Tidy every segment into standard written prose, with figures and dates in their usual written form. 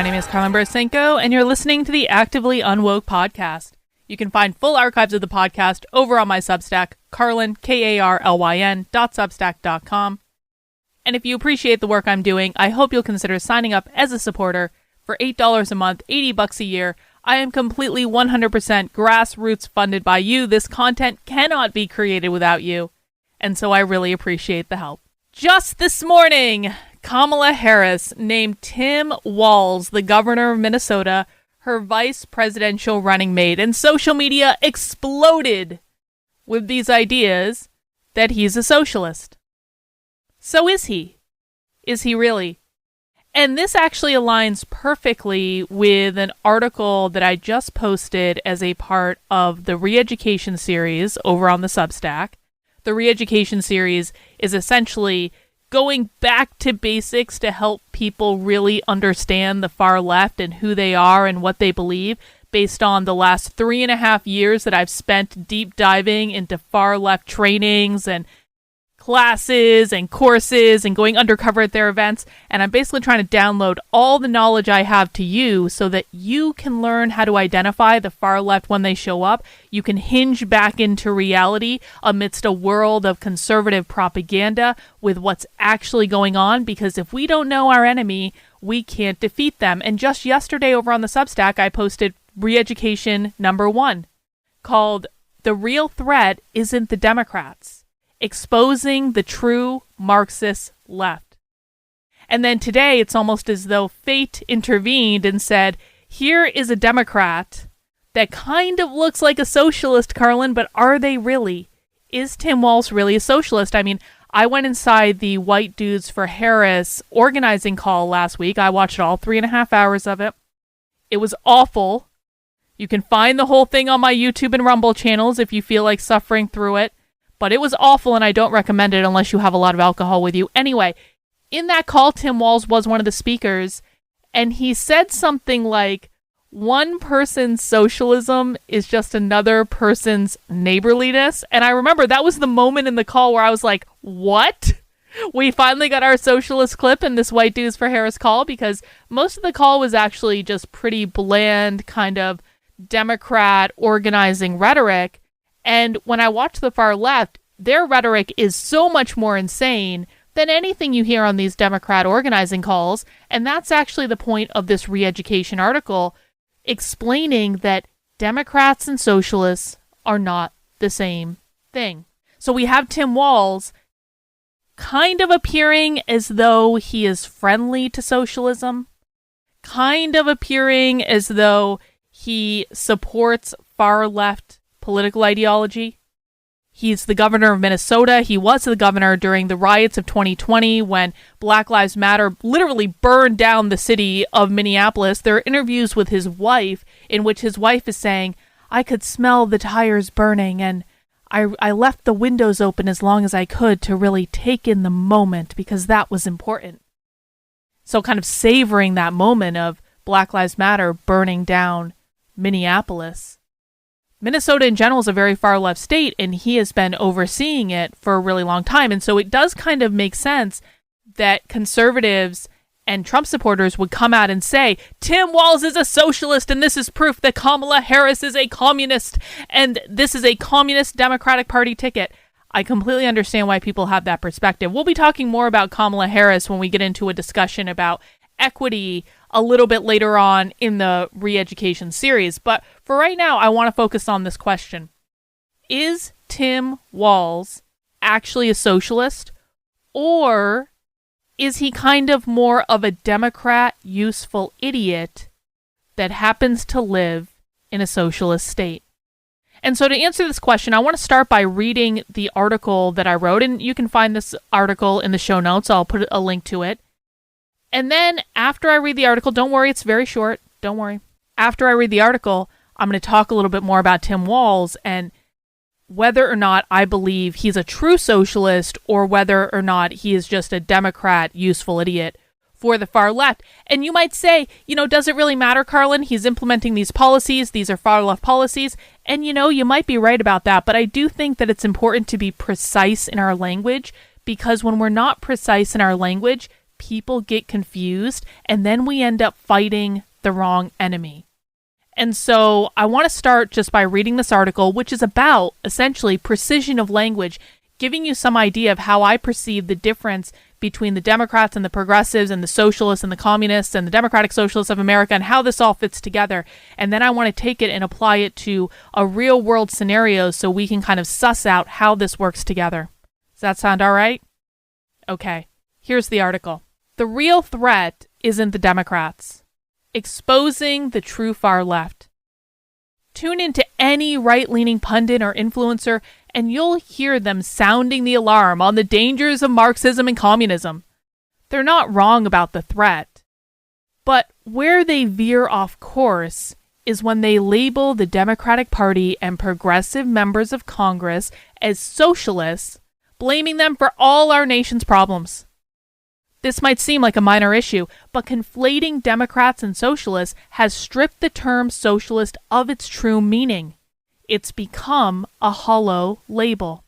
My name is Carlin Barasenko, and you're listening to the Actively Unwoke podcast. You can find full archives of the podcast over on my Substack, Carlin, Karlyn.substack.com. And if you appreciate the work I'm doing, I hope you'll consider signing up as a supporter. For $8 a month, $80 a year, I am completely 100% grassroots funded by you. This content cannot be created without you, and so I really appreciate the help. Just this morning, Kamala Harris named Tim Walz, the governor of Minnesota, her vice presidential running mate, and social media exploded with these ideas that he's a socialist. So is he? Is he really? And this actually aligns perfectly with an article that I just posted as a part of the re-education series over on the Substack. The re-education series is essentially going back to basics to help people really understand the far left and who they are and what they believe, based on the last 3.5 years that I've spent deep diving into far left trainings and classes and courses and going undercover at their events. And I'm basically trying to download all the knowledge I have to you so that you can learn how to identify the far left when they show up. You can hinge back into reality amidst a world of conservative propaganda with what's actually going on, because if we don't know our enemy, we can't defeat them. And just yesterday over on the Substack, I posted re-education number 1 called "The Real Threat Isn't the Democrats: Exposing the True Marxist Left." And then today, it's almost as though fate intervened and said, here is a Democrat that kind of looks like a socialist, Carlin, but are they really? Is Tim Walz really a socialist? I mean, I went inside the White Dudes for Harris organizing call last week. I watched all 3.5 hours of it. It was awful. You can find the whole thing on my YouTube and Rumble channels if you feel like suffering through it. But it was awful, and I don't recommend it unless you have a lot of alcohol with you. Anyway, in that call, Tim Walz was one of the speakers, and he said something like, one person's socialism is just another person's neighborliness. And I remember that was the moment in the call where I was like, what? We finally got our socialist clip in this White Dudes for Harris call, because most of the call was actually just pretty bland kind of Democrat organizing rhetoric. And when I watch the far left, their rhetoric is so much more insane than anything you hear on these Democrat organizing calls. And that's actually the point of this re-education article, explaining that Democrats and socialists are not the same thing. So we have Tim Walz kind of appearing as though he is friendly to socialism, kind of appearing as though he supports far left political ideology. He's the governor of Minnesota. He was the governor during the riots of 2020 when Black Lives Matter literally burned down the city of Minneapolis. There are interviews with his wife in which his wife is saying, I could smell the tires burning, and I left the windows open as long as I could to really take in the moment because that was important. So kind of savoring that moment of Black Lives Matter burning down Minneapolis. Minnesota in general is a very far left state, and he has been overseeing it for a really long time. And so it does kind of make sense that conservatives and Trump supporters would come out and say, Tim Walz is a socialist, and this is proof that Kamala Harris is a communist, and this is a communist Democratic Party ticket. I completely understand why people have that perspective. We'll be talking more about Kamala Harris when we get into a discussion about equity a little bit later on in the re-education series. But for right now, I want to focus on this question. Is Tim Walz actually a socialist, or is he kind of more of a Democrat useful idiot that happens to live in a socialist state? And so to answer this question, I want to start by reading the article that I wrote, and you can find this article in the show notes. I'll put a link to it. And then after I read the article, don't worry, it's very short. Don't worry. After I read the article, I'm going to talk a little bit more about Tim Walz and whether or not I believe he's a true socialist or whether or not he is just a Democrat useful idiot for the far left. And you might say, does it really matter, Carlin? He's implementing these policies. These are far left policies. And, you might be right about that. But I do think that it's important to be precise in our language, because when we're not precise in our language, people get confused and then we end up fighting the wrong enemy. And so I want to start just by reading this article, which is about essentially precision of language, giving you some idea of how I perceive the difference between the Democrats and the progressives and the socialists and the communists and the Democratic Socialists of America and how this all fits together. And then I want to take it and apply it to a real world scenario so we can kind of suss out how this works together. Does that sound all right? Okay, here's the article. The real threat isn't the Democrats. Exposing the true far left. Tune into any right-leaning pundit or influencer and you'll hear them sounding the alarm on the dangers of Marxism and communism. They're not wrong about the threat. But where they veer off course is when they label the Democratic Party and progressive members of Congress as socialists, blaming them for all our nation's problems. This might seem like a minor issue, but conflating Democrats and socialists has stripped the term socialist of its true meaning. It's become a hollow label.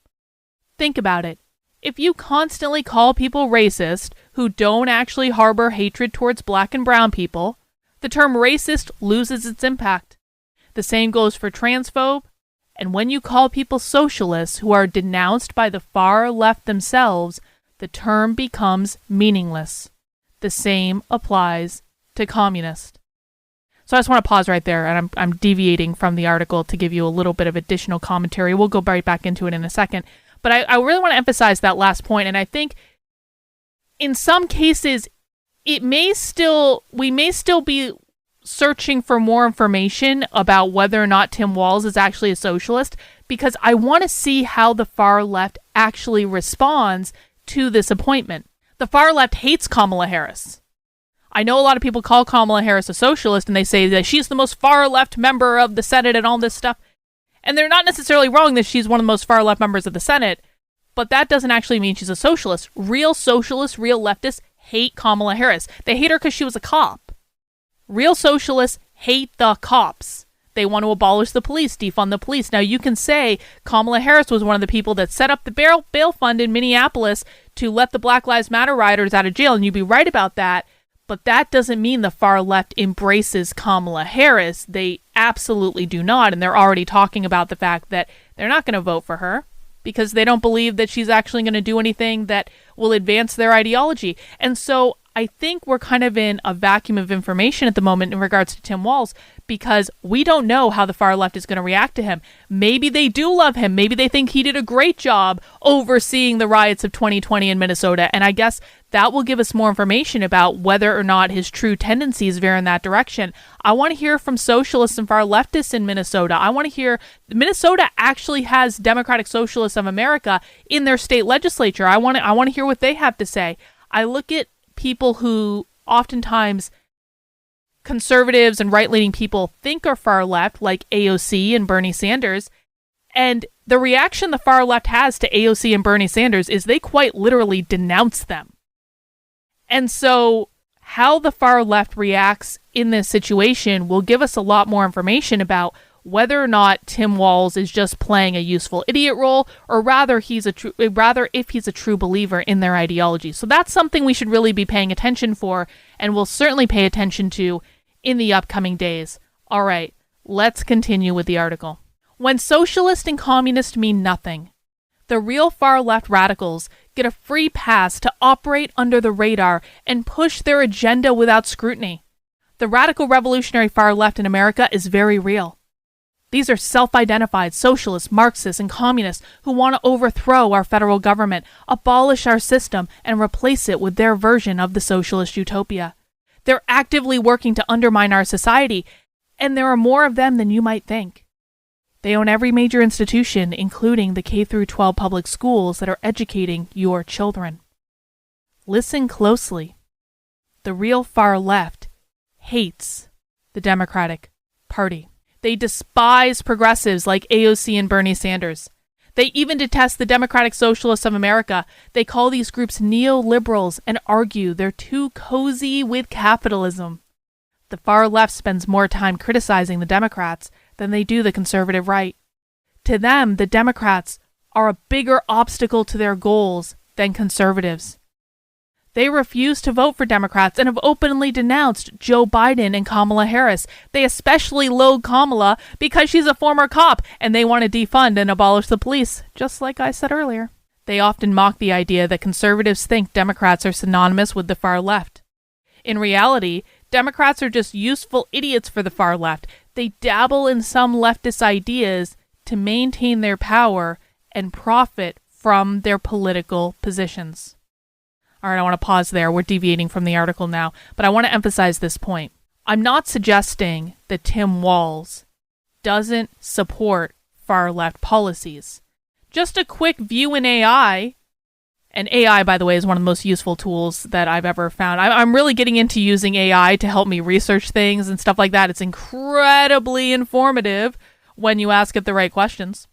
Think about it. If you constantly call people racist who don't actually harbor hatred towards black and brown people, the term racist loses its impact. The same goes for transphobe, and when you call people socialists who are denounced by the far left themselves, the term becomes meaningless. The same applies to communist. So I just want to pause right there, and I'm deviating from the article to give you a little bit of additional commentary. We'll go right back into it in a second. But I really want to emphasize that last point, and I think in some cases we may still be searching for more information about whether or not Tim Walz is actually a socialist, because I want to see how the far left actually responds to this appointment. The far left hates Kamala Harris. I know a lot of people call Kamala Harris a socialist and they say that she's the most far left member of the Senate and all this stuff. And they're not necessarily wrong that she's one of the most far left members of the Senate, but that doesn't actually mean she's a socialist. Real socialists, real leftists hate Kamala Harris. They hate her because she was a cop. Real socialists hate the cops. They want to abolish the police, defund the police. Now, you can say Kamala Harris was one of the people that set up the bail fund in Minneapolis to let the Black Lives Matter rioters out of jail, and you'd be right about that. But that doesn't mean the far left embraces Kamala Harris. They absolutely do not, and they're already talking about the fact that they're not going to vote for her because they don't believe that she's actually going to do anything that will advance their ideology. And so I think we're kind of in a vacuum of information at the moment in regards to Tim Walz because we don't know how the far left is going to react to him. Maybe they do love him. Maybe they think he did a great job overseeing the riots of 2020 in Minnesota. And I guess that will give us more information about whether or not his true tendencies veer in that direction. I want to hear from socialists and far leftists in Minnesota. I want to hear Minnesota actually has Democratic Socialists of America in their state legislature. I want to hear what they have to say. I look at people who oftentimes conservatives and right-leaning people think are far left, like AOC and Bernie Sanders, and the reaction the far left has to AOC and Bernie Sanders is they quite literally denounce them. And so how the far left reacts in this situation will give us a lot more information about whether or not Tim Walz is just playing a useful idiot role, or rather if he's a true believer in their ideology. So that's something we should really be paying attention for, and we'll certainly pay attention to in the upcoming days. All right, let's continue with the article. When socialist and communist mean nothing, the real far left radicals get a free pass to operate under the radar and push their agenda without scrutiny. The radical revolutionary far left in America is very real. These are self-identified socialists, Marxists, and communists who want to overthrow our federal government, abolish our system, and replace it with their version of the socialist utopia. They're actively working to undermine our society, and there are more of them than you might think. They own every major institution, including the K-12 public schools that are educating your children. Listen closely. The real far left hates the Democratic Party. They despise progressives like AOC and Bernie Sanders. They even detest the Democratic Socialists of America. They call these groups neoliberals and argue they're too cozy with capitalism. The far left spends more time criticizing the Democrats than they do the conservative right. To them, the Democrats are a bigger obstacle to their goals than conservatives. They refuse to vote for Democrats and have openly denounced Joe Biden and Kamala Harris. They especially loathe Kamala because she's a former cop and they want to defund and abolish the police, just like I said earlier. They often mock the idea that conservatives think Democrats are synonymous with the far left. In reality, Democrats are just useful idiots for the far left. They dabble in some leftist ideas to maintain their power and profit from their political positions. All right, I want to pause there. We're deviating from the article now, but I want to emphasize this point. I'm not suggesting that Tim Walz doesn't support far-left policies. Just a quick view in AI, and AI, by the way, is one of the most useful tools that I've ever found. I'm really getting into using AI to help me research things and stuff like that. It's incredibly informative when you ask it the right questions.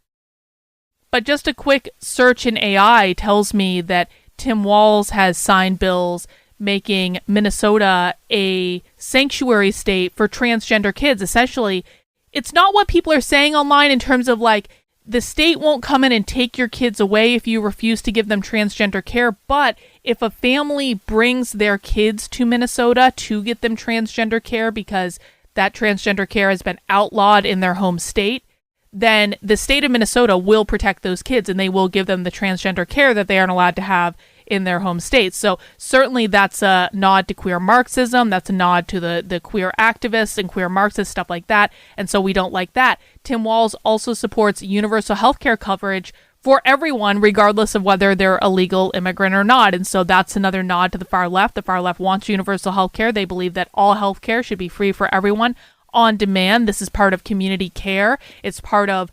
But just a quick search in AI tells me that Tim Walz has signed bills making Minnesota a sanctuary state for transgender kids. Essentially, it's not what people are saying online in terms of like, the state won't come in and take your kids away if you refuse to give them transgender care, but if a family brings their kids to Minnesota to get them transgender care because that transgender care has been outlawed in their home state, then the state of Minnesota will protect those kids and they will give them the transgender care that they aren't allowed to have in their home states. So certainly that's a nod to queer Marxism. That's a nod to the queer activists and queer Marxists, stuff like that. And so we don't like that. Tim Walz also supports universal healthcare coverage for everyone, regardless of whether they're a legal immigrant or not. And so that's another nod to the far left. The far left wants universal healthcare. They believe that all healthcare should be free for everyone on demand. This is part of community care. It's part of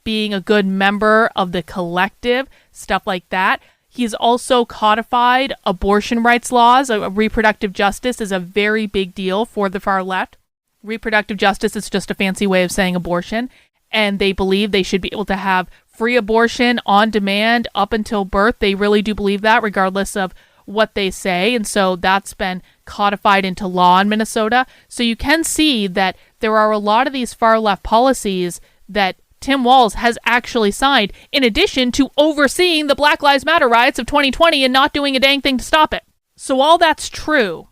being a good member of the collective, stuff like that. He's also codified abortion rights laws. Reproductive justice is a very big deal for the far left. Reproductive justice is just a fancy way of saying abortion. And they believe they should be able to have free abortion on demand up until birth. They really do believe that, regardless of what they say. And so that's been codified into law in Minnesota. So you can see that there are a lot of these far left policies that Tim Walz has actually signed, in addition to overseeing the Black Lives Matter riots of 2020 and not doing a dang thing to stop it. So all that's true.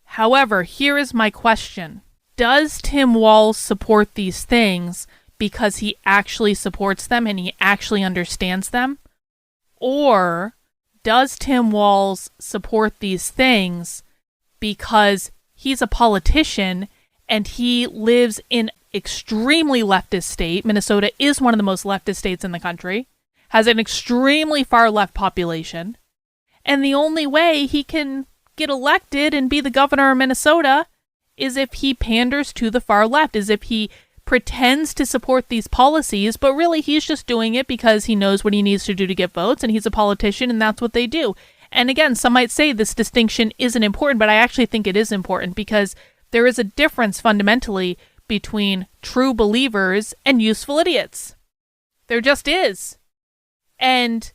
However, here is my question. Does Tim Walz support these things because he actually supports them and he actually understands them? Or does Tim Walz support these things because he's a politician and he lives in extremely leftist state? Minnesota is one of the most leftist states in the country, has an extremely far left population, and the only way he can get elected and be the governor of Minnesota is if he panders to the far left, is if he pretends to support these policies, but really he's just doing it because he knows what he needs to do to get votes, and he's a politician, and that's what they do. And again, some might say this distinction isn't important, but I actually think it is important because there is a difference fundamentally between true believers and useful idiots. There just is. And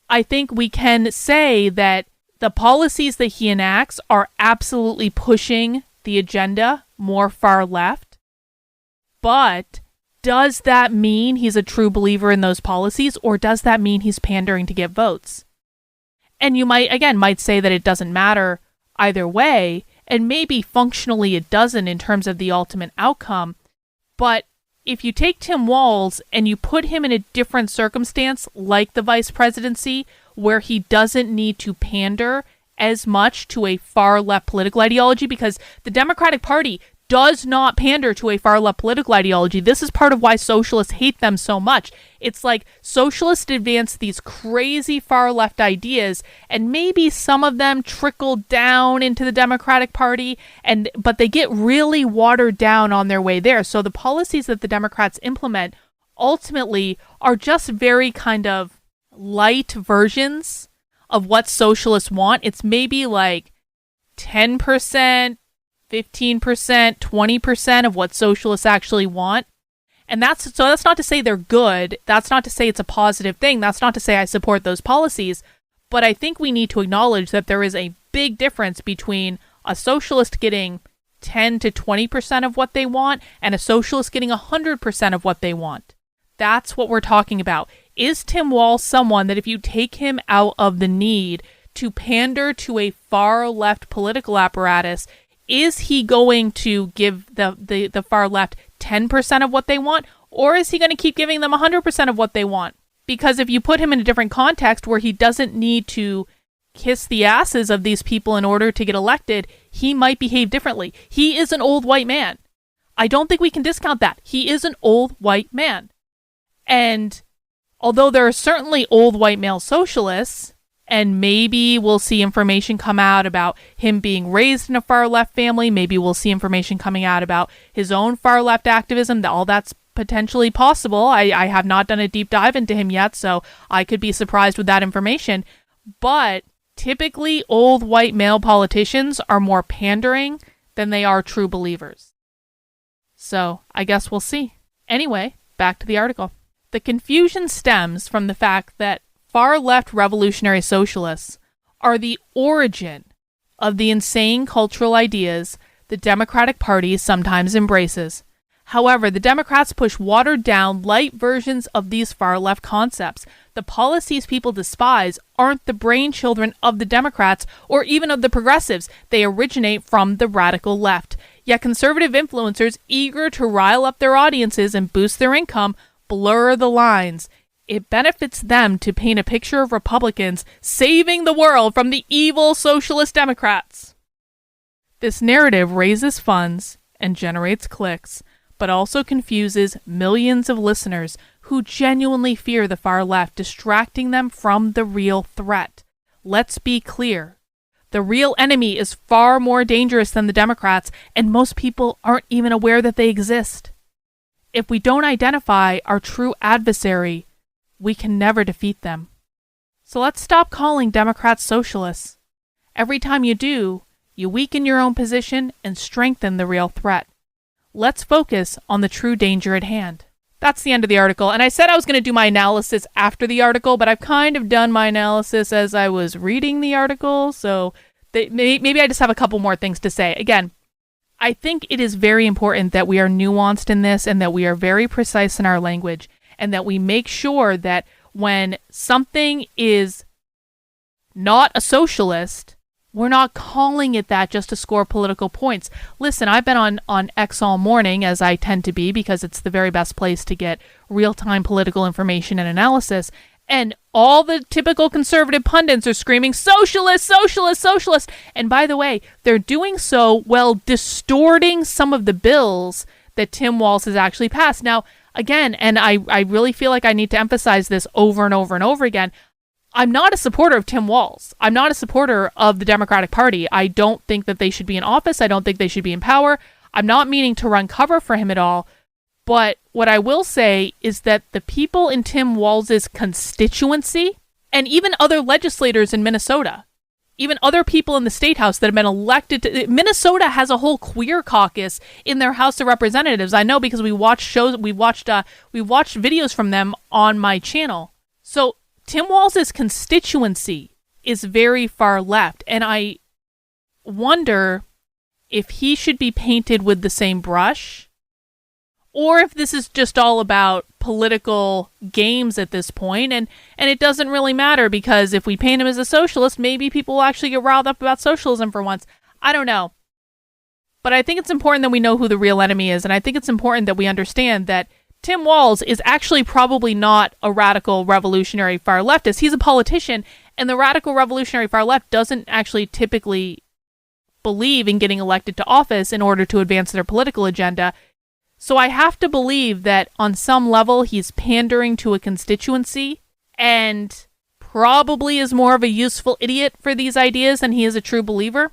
I think we can say that the policies that he enacts are absolutely pushing the agenda more far left. But does that mean he's a true believer in those policies, or does that mean he's pandering to get votes? And you might say that it doesn't matter either way, and maybe functionally it doesn't in terms of the ultimate outcome. But if you take Tim Walz and you put him in a different circumstance, like the vice presidency, where he doesn't need to pander as much to a far left political ideology, because the Democratic Party does not pander to a far left political ideology. This is part of why socialists hate them so much. It's like socialists advance these crazy far left ideas, and maybe some of them trickle down into the Democratic Party, but they get really watered down on their way there. So the policies that the Democrats implement ultimately are just very kind of light versions of what socialists want. It's maybe like 10%, 15%, 20% of what socialists actually want. And that's not to say they're good. That's not to say it's a positive thing. That's not to say I support those policies. But I think we need to acknowledge that there is a big difference between a socialist getting 10 to 20% of what they want and a socialist getting 100% of what they want. That's what we're talking about. Is Tim Walz someone that if you take him out of the need to pander to a far left political apparatus, is he going to give the far left 10% of what they want, or is he going to keep giving them 100% of what they want? Because if you put him in a different context where he doesn't need to kiss the asses of these people in order to get elected, he might behave differently. He is an old white man. I don't think we can discount that. He is an old white man. And although there are certainly old white male socialists, and maybe we'll see information come out about him being raised in a far left family, maybe we'll see information coming out about his own far left activism, all that's potentially possible. I have not done a deep dive into him yet, so I could be surprised with that information. But typically, old white male politicians are more pandering than they are true believers. So I guess we'll see. Anyway, back to the article. The confusion stems from the fact that far-left revolutionary socialists are the origin of the insane cultural ideas the Democratic Party sometimes embraces. However, the Democrats push watered-down, light versions of these far-left concepts. The policies people despise aren't the brainchildren of the Democrats or even of the progressives. They originate from the radical left. Yet conservative influencers eager to rile up their audiences and boost their income blur the lines. It benefits them to paint a picture of Republicans saving the world from the evil socialist Democrats. This narrative raises funds and generates clicks, but also confuses millions of listeners who genuinely fear the far left, distracting them from the real threat. Let's be clear. The real enemy is far more dangerous than the Democrats, and most people aren't even aware that they exist. If we don't identify our true adversary, we can never defeat them. So let's stop calling Democrats socialists. Every time you do, you weaken your own position and strengthen the real threat. Let's focus on the true danger at hand. That's the end of the article, and I said I was going to do my analysis after the article, but I've kind of done my analysis as I was reading the article, so maybe I just have a couple more things to say. Again, I think it is very important that we are nuanced in this and that we are very precise in our language, and that we make sure that when something is not a socialist, we're not calling it that just to score political points. Listen, I've been on X all morning, as I tend to be, because it's the very best place to get real-time political information and analysis, and all the typical conservative pundits are screaming, socialist, socialist, socialist. And by the way, they're doing so while distorting some of the bills that Tim Walz has actually passed. Now, again, and I really feel like I need to emphasize this over and over and over again, I'm not a supporter of Tim Walz. I'm not a supporter of the Democratic Party. I don't think that they should be in office. I don't think they should be in power. I'm not meaning to run cover for him at all. But what I will say is that the people in Tim Walz's constituency, and even other legislators in Minnesota, even other people in the state house that have been elected to, Minnesota has a whole queer caucus in their House of Representatives. I know because we watched videos from them on my channel. So Tim Walz's constituency is very far left, and I wonder if he should be painted with the same brush, or if this is just all about political games at this point, and it doesn't really matter, because if we paint him as a socialist, maybe people will actually get riled up about socialism for once. I don't know. But I think it's important that we know who the real enemy is, and I think it's important that we understand that Tim Walz is actually probably not a radical revolutionary far leftist. He's a politician, and the radical revolutionary far left doesn't actually typically believe in getting elected to office in order to advance their political agenda. So I have to believe that on some level he's pandering to a constituency and probably is more of a useful idiot for these ideas than he is a true believer.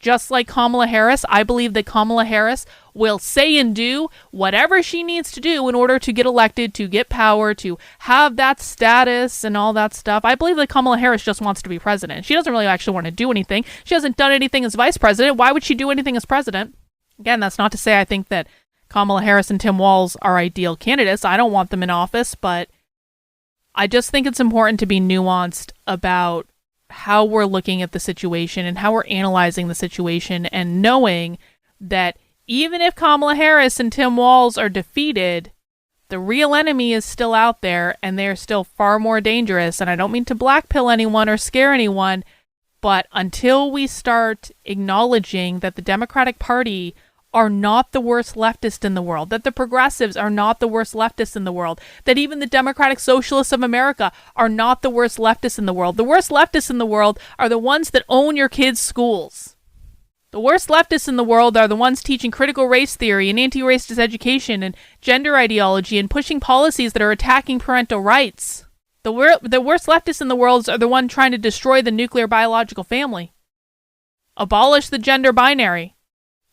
Just like Kamala Harris, I believe that Kamala Harris will say and do whatever she needs to do in order to get elected, to get power, to have that status and all that stuff. I believe that Kamala Harris just wants to be president. She doesn't really actually want to do anything. She hasn't done anything as vice president. Why would she do anything as president? Again, that's not to say I think that Kamala Harris and Tim Walz are ideal candidates. I don't want them in office, but I just think it's important to be nuanced about how we're looking at the situation and how we're analyzing the situation, and knowing that even if Kamala Harris and Tim Walz are defeated, the real enemy is still out there, and they're still far more dangerous. And I don't mean to blackpill anyone or scare anyone, But until we start acknowledging that the Democratic Party are not the worst leftist in the world, that the progressives are not the worst leftists in the world, that even the Democratic Socialists of America are not the worst leftists in the world. The worst leftists in the world are the ones that own your kids' schools. The worst leftists in the world are the ones teaching critical race theory and anti-racist education and gender ideology and pushing policies that are attacking parental rights. The worst leftists in the world are the ones trying to destroy the nuclear biological family. Abolish the gender binary.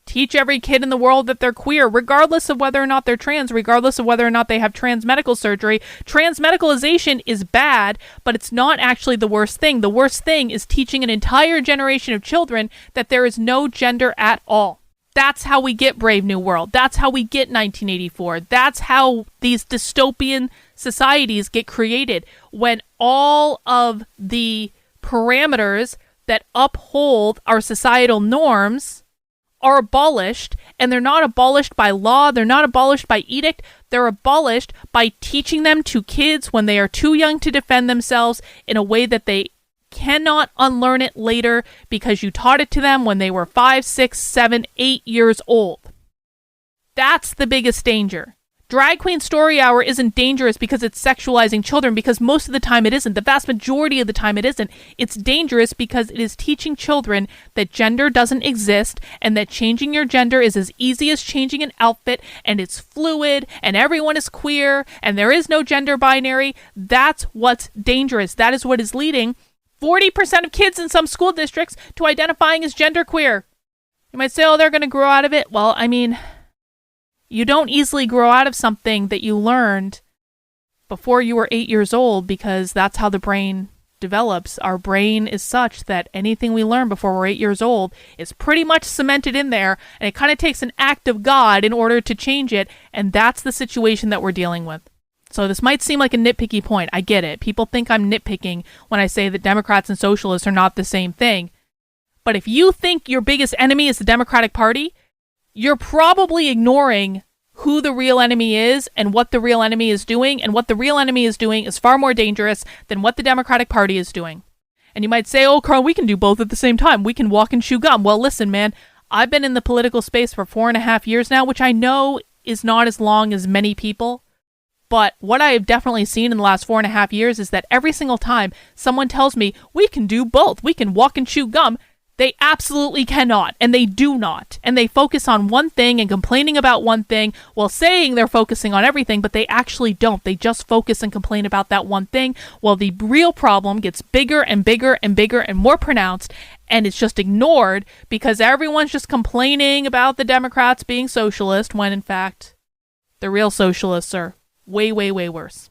Teach every kid in the world that they're queer, regardless of whether or not they're trans, regardless of whether or not they have trans medical surgery. Trans medicalization is bad, but it's not actually the worst thing. The worst thing is teaching an entire generation of children that there is no gender at all. That's how we get Brave New World. That's how we get 1984. That's how these dystopian societies get created, when all of the parameters that uphold our societal norms are abolished, and they're not abolished by law, they're not abolished by edict, they're abolished by teaching them to kids when they are too young to defend themselves in a way that they cannot unlearn it later because you taught it to them when they were 5, 6, 7, 8 years old. That's the biggest danger. Drag Queen Story Hour isn't dangerous because it's sexualizing children, because most of the time it isn't. The vast majority of the time it isn't. It's dangerous because it is teaching children that gender doesn't exist and that changing your gender is as easy as changing an outfit, and it's fluid and everyone is queer and there is no gender binary. That's what's dangerous. That is what is leading 40% of kids in some school districts to identifying as genderqueer. You might say, oh, they're going to grow out of it. Well, I mean, you don't easily grow out of something that you learned before you were 8 years old, because that's how the brain develops. Our brain is such that anything we learn before we're 8 years old is pretty much cemented in there, and it kind of takes an act of God in order to change it, and that's the situation that we're dealing with. So this might seem like a nitpicky point. I get it. People think I'm nitpicking when I say that Democrats and socialists are not the same thing. But if you think your biggest enemy is the Democratic Party, you're probably ignoring who the real enemy is and what the real enemy is doing, and what the real enemy is doing is far more dangerous than what the Democratic Party is doing. And you might say, oh, Carl, we can do both at the same time. We can walk and chew gum. Well, listen, man, I've been in the political space for 4.5 years now, which I know is not as long as many people. But what I have definitely seen in the last 4.5 years is that every single time someone tells me, we can do both, we can walk and chew gum, they absolutely cannot, and they do not. And they focus on one thing and complaining about one thing while saying they're focusing on everything, but they actually don't. They just focus and complain about that one thing, while the real problem gets bigger and bigger and bigger and more pronounced, and it's just ignored because everyone's just complaining about the Democrats being socialist, when in fact, the real socialists are way, way, way worse.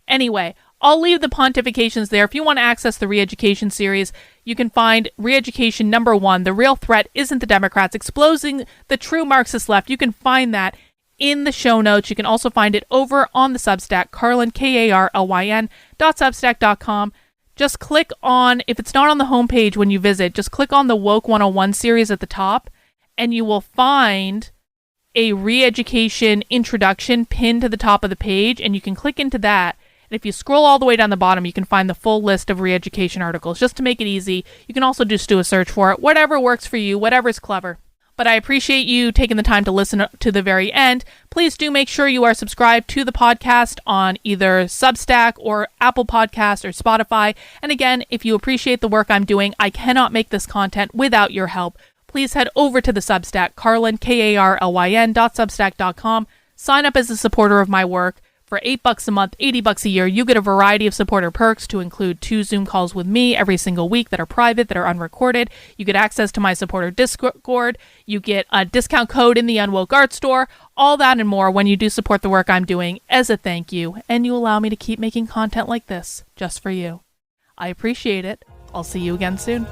Anyway, I'll leave the pontifications there. If you want to access the re-education series, you can find Re-Education #1, The Real Threat Isn't the Democrats, Exposing the True Marxist Left. You can find that in the show notes. You can also find it over on the Substack, Carlyn, KARLYN.substack.com. Just click on, if it's not on the homepage when you visit, just click on the Woke 101 series at the top, and you will find a re-education introduction pinned to the top of the page, and you can click into that. And if you scroll all the way down the bottom, you can find the full list of re-education articles. Just to make it easy, you can also just do a search for it. Whatever works for you, whatever's clever. But I appreciate you taking the time to listen to the very end. Please do make sure you are subscribed to the podcast on either Substack or Apple Podcasts or Spotify. And again, if you appreciate the work I'm doing, I cannot make this content without your help. Please head over to the Substack, Carlyn, KARLYN.substack.com. Sign up as a supporter of my work. For $8 a month, $80 a year, you get a variety of supporter perks to include 2 Zoom calls with me every single week that are private, that are unrecorded. You get access to my supporter Discord. You get a discount code in the Unwoke art store. All that and more when you do support the work I'm doing as a thank you. And you allow me to keep making content like this just for you. I appreciate it. I'll see you again soon.